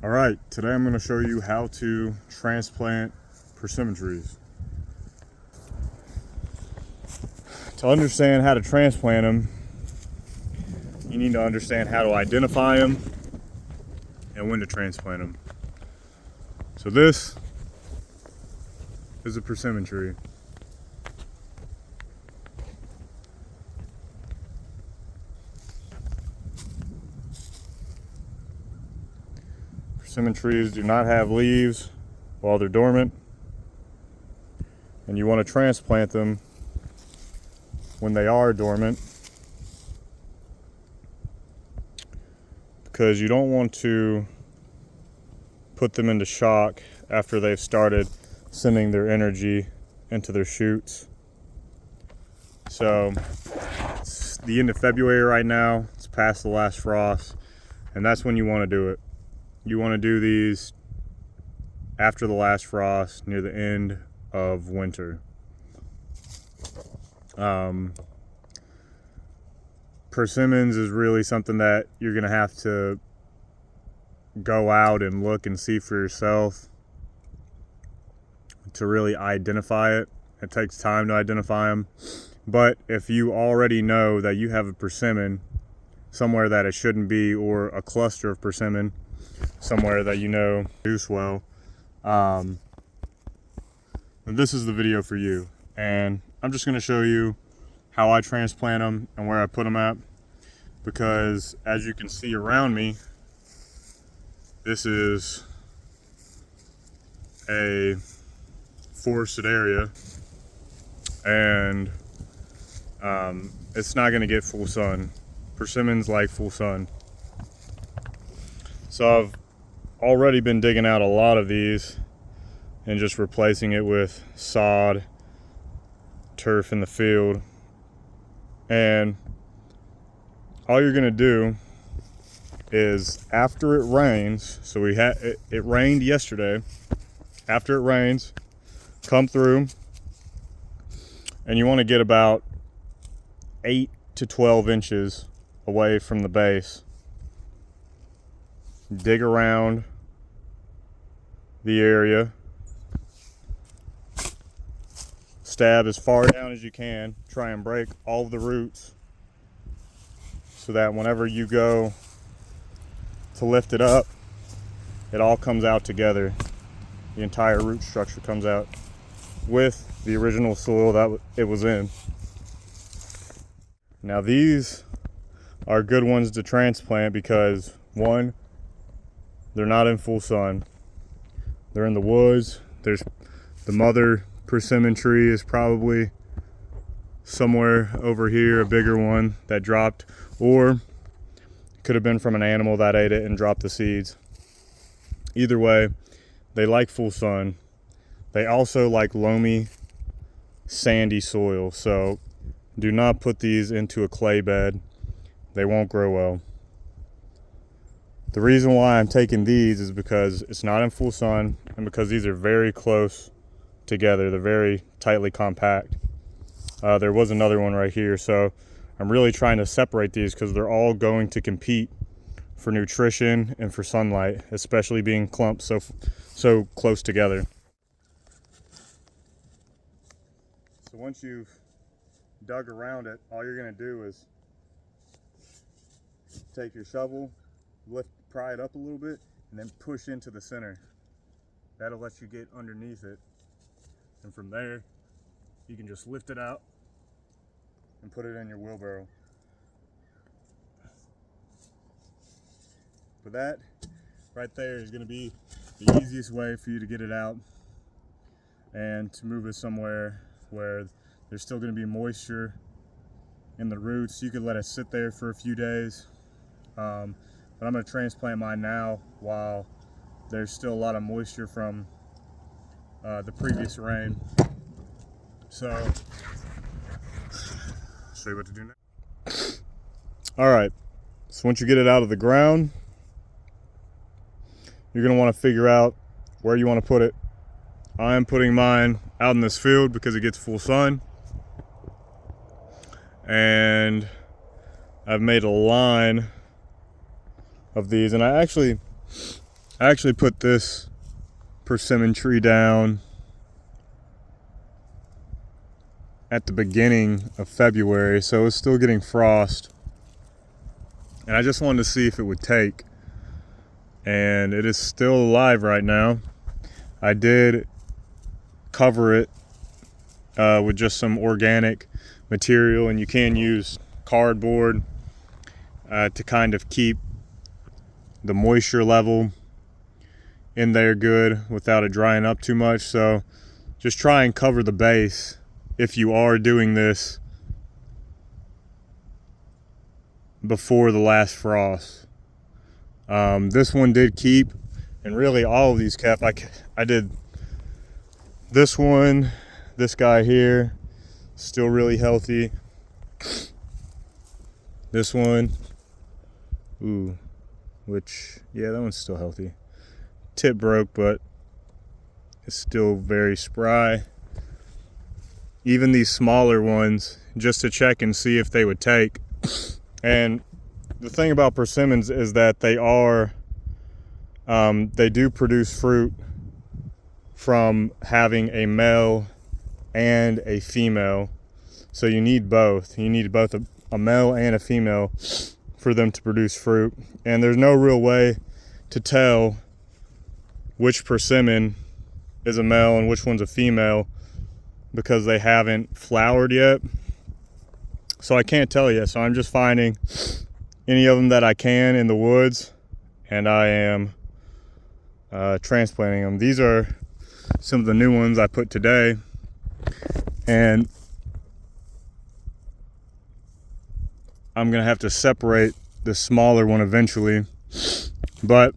All right, today I'm going to show you how to transplant persimmon trees. To understand how to transplant them, you need to understand how to identify them and when to transplant them. So this is a persimmon tree. Persimmon trees do not have leaves while they're dormant, and you want to transplant them when they are dormant because you don't want to put them into shock after they've started sending their energy into their shoots. So it's the end of February right now, it's past the last frost, and that's when you want to do it. You want to do these after the last frost, near the end of winter. Persimmons is really something that you're going to have to go out and look and see for yourself to really identify it. It takes time to identify them. But if you already know that you have a persimmon somewhere that it shouldn't be, or a cluster of persimmon somewhere that you know produce well, this is the video for you. And I'm just going to show you how I transplant them and where I put them at, because as you can see around me, this is a forested area, and it's not going to get full sun. Persimmons like full sun. So I've already been digging out a lot of these and just replacing it with sod, turf in the field. And all you're gonna do is, after it rains, so it rained yesterday, after it rains, come through, and you want to get about 8 to 12 inches away from the base. Dig around the area, stab as far down as you can, try and break all of the roots so that whenever you go to lift it up, it all comes out together. The entire root structure comes out with the original soil that it was in. Now these are good ones to transplant because, one, they're not in full sun. They're in the woods. There's the mother persimmon tree is probably somewhere over here, a bigger one that dropped, or could have been from an animal that ate it and dropped the seeds. Either way, they like full sun. They also like loamy, sandy soil, so do not put these into a clay bed. They won't grow well. The reason why I'm taking these is because it's not in full sun, and because these are very close together. They're very tightly compact. There was another one right here, so I'm really trying to separate these because they're all going to compete for nutrition and for sunlight, especially being clumped so close together. So once you've dug around it, all you're going to do is take your shovel, pry it up a little bit, and then push into the center. That'll let you get underneath it, and from there you can just lift it out and put it in your wheelbarrow. But that right there is going to be the easiest way for you to get it out and to move it somewhere where there's still going to be moisture in the roots. You could let it sit there for a few days, but I'm going to transplant mine now while there's still a lot of moisture from the previous rain. So I'll show you what to do now. All right, so once you get it out of the ground, you're going to want to figure out where you want to put it. I'm putting mine out in this field because it gets full sun, and I've made a line of these, and I I actually put this persimmon tree down at the beginning of February, so it's still getting frost. And I just wanted to see if it would take. And it is still alive right now. I did cover it with just some organic material, and you can use cardboard to kind of keep the moisture level in there good without it drying up too much. So just try and cover the base if you are doing this before the last frost. This one did keep, and really all of these kept. I did this one, this guy here, still really healthy. This one, ooh, which, yeah, that one's still healthy. Tip broke, but it's still very spry. Even these smaller ones, just to check and see if they would take. And the thing about persimmons is that they do produce fruit from having a male and a female. So you need both. You need both a male and a female for them to produce fruit. And there's no real way to tell which persimmon is a male and which one's a female because they haven't flowered yet. So I can't tell you. So I'm just finding any of them that I can in the woods, and I am transplanting them. These are some of the new ones I put today, and I'm gonna have to separate the smaller one eventually, but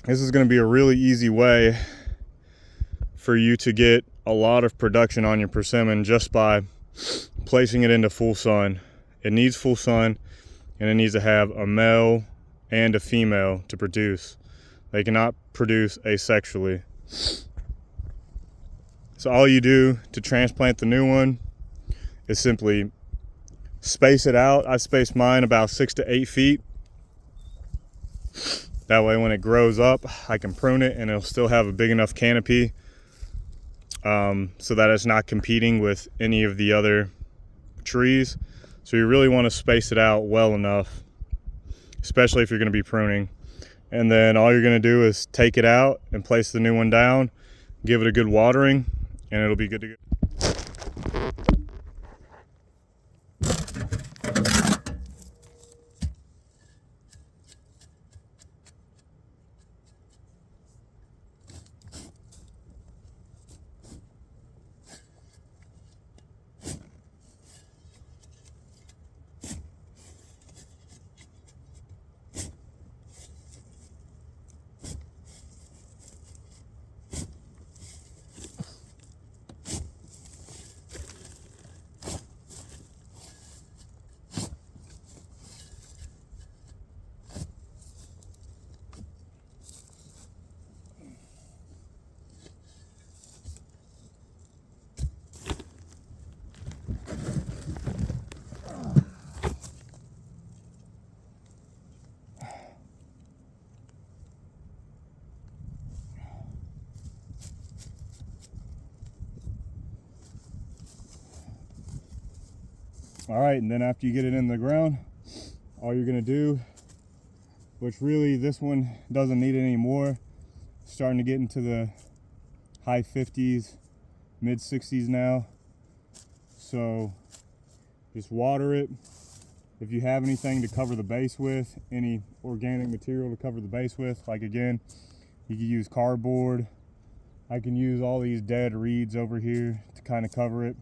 this is gonna be a really easy way for you to get a lot of production on your persimmon just by placing it into full sun. It needs full sun, and it needs to have a male and a female to produce. They cannot produce asexually. So all you do to transplant the new one is simply space it out. I spaced mine about 6 to 8 feet. That way when it grows up, I can prune it and it'll still have a big enough canopy so that it's not competing with any of the other trees. So you really want to space it out well enough, especially if you're going to be pruning. And then all you're going to do is take it out and place the new one down, give it a good watering, and it'll be good to go. All right, and then after you get it in the ground, all you're gonna do, which really this one doesn't need it anymore, starting to get into the high 50s, mid 60s now. So just water it. If you have anything to cover the base with, any organic material to cover the base with, like again, you can use cardboard. I can use all these dead reeds over here to kind of cover it.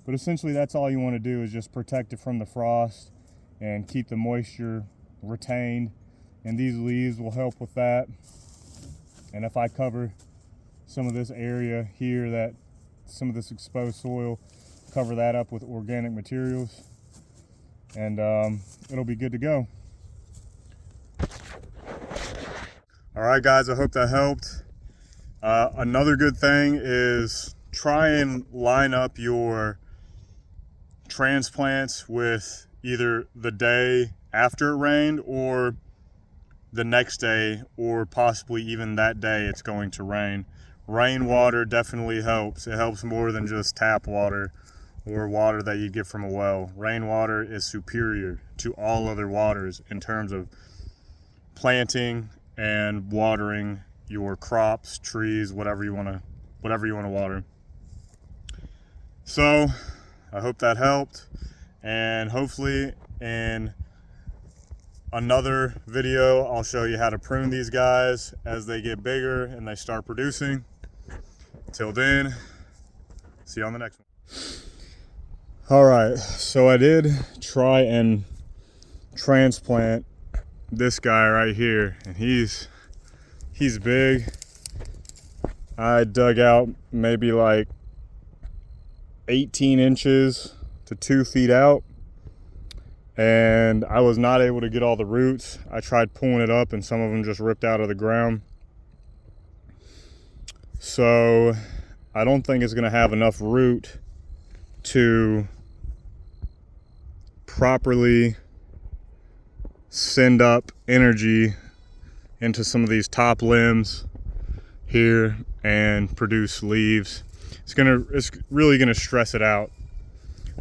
But essentially that's all you want to do is just protect it from the frost and keep the moisture retained. And these leaves will help with that. And if I cover some of this area here, that some of this exposed soil, cover that up with organic materials, and it'll be good to go. All right, guys, I hope that helped. Another good thing is try and line up your transplants with either the day after it rained or the next day or possibly even that day it's going to rain. Rainwater definitely helps. It helps more than just tap water or water that you get from a well. Rainwater is superior to all other waters in terms of planting and watering your crops, trees, whatever you want to water. So I hope that helped, and hopefully in another video I'll show you how to prune these guys as they get bigger and they start producing. Till then, see you on the next one. All right, so I did try and transplant this guy right here, and he's big. I dug out maybe like 18 inches to 2 feet out, and I was not able to get all the roots. I tried pulling it up and some of them just ripped out of the ground. So I don't think it's gonna have enough root to properly send up energy into some of these top limbs here and produce leaves. It's really gonna stress it out.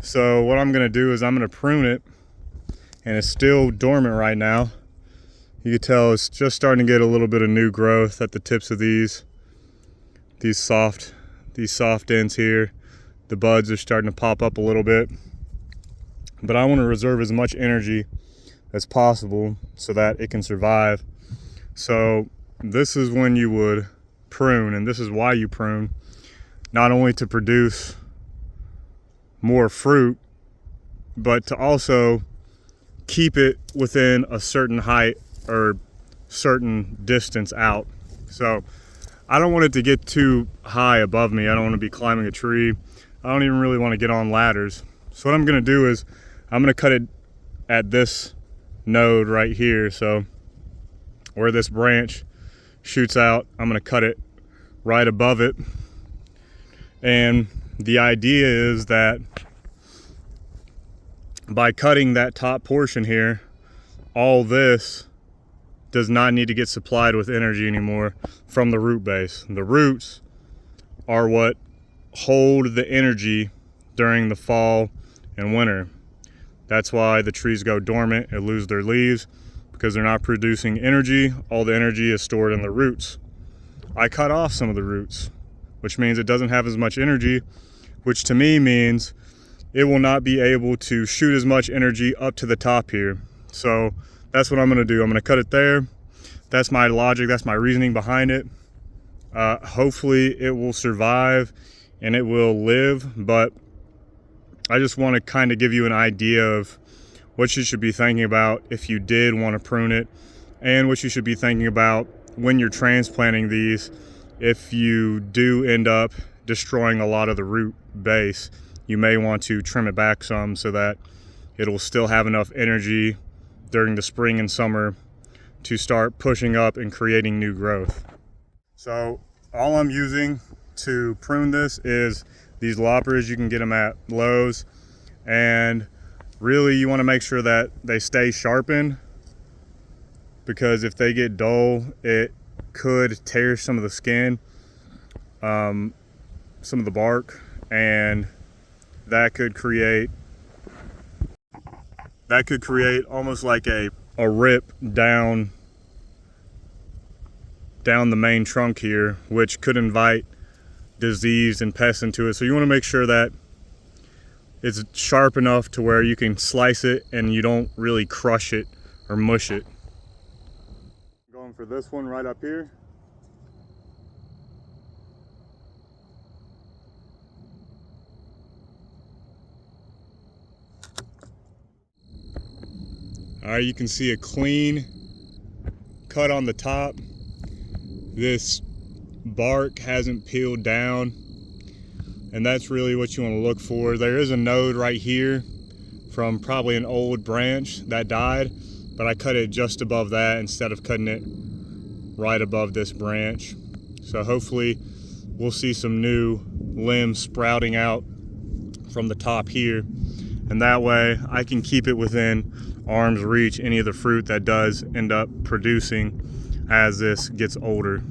So what I'm gonna do is I'm gonna prune it, and it's still dormant right now. You can tell it's just starting to get a little bit of new growth at the tips of these soft ends here. The buds are starting to pop up a little bit, but I want to reserve as much energy as possible so that it can survive. So this is when you would prune, and this is why you prune, not only to produce more fruit, but to also keep it within a certain height or certain distance out. So I don't want it to get too high above me. I don't want to be climbing a tree. I don't even really want to get on ladders. So what I'm going to do is I'm going to cut it at this node right here. So where this branch shoots out, I'm going to cut it right above it. And the idea is that by cutting that top portion here, all this does not need to get supplied with energy anymore from the root base. The roots are what hold the energy during the fall and winter. That's why the trees go dormant and lose their leaves, because they're not producing energy. All the energy is stored in the roots. I cut off some of the roots, which means it doesn't have as much energy, which to me means it will not be able to shoot as much energy up to the top here. So that's what I'm gonna do. I'm gonna cut it there. That's my logic, that's my reasoning behind it. Hopefully it will survive and it will live, but I just wanna kind of give you an idea of what you should be thinking about if you did wanna prune it, and what you should be thinking about when you're transplanting these if you do end up destroying a lot of the root base. You may want to trim it back some so that it'll still have enough energy during the spring and summer to start pushing up and creating new growth. So all I'm using to prune this is these loppers. You can get them at Lowe's, and really you want to make sure that they stay sharpened, because if they get dull, it could tear some of the skin, some of the bark, and that could create almost like a rip down the main trunk here, which could invite disease and pests into it. So you want to make sure that it's sharp enough to where you can slice it and you don't really crush it or mush it. Going for this one right up here. All right, you can see a clean cut on the top. This bark hasn't peeled down, and that's really what you want to look for. There is a node right here from probably an old branch that died, but I cut it just above that instead of cutting it right above this branch. So hopefully we'll see some new limbs sprouting out from the top here, and that way I can keep it within arm's reach any of the fruit that does end up producing as this gets older.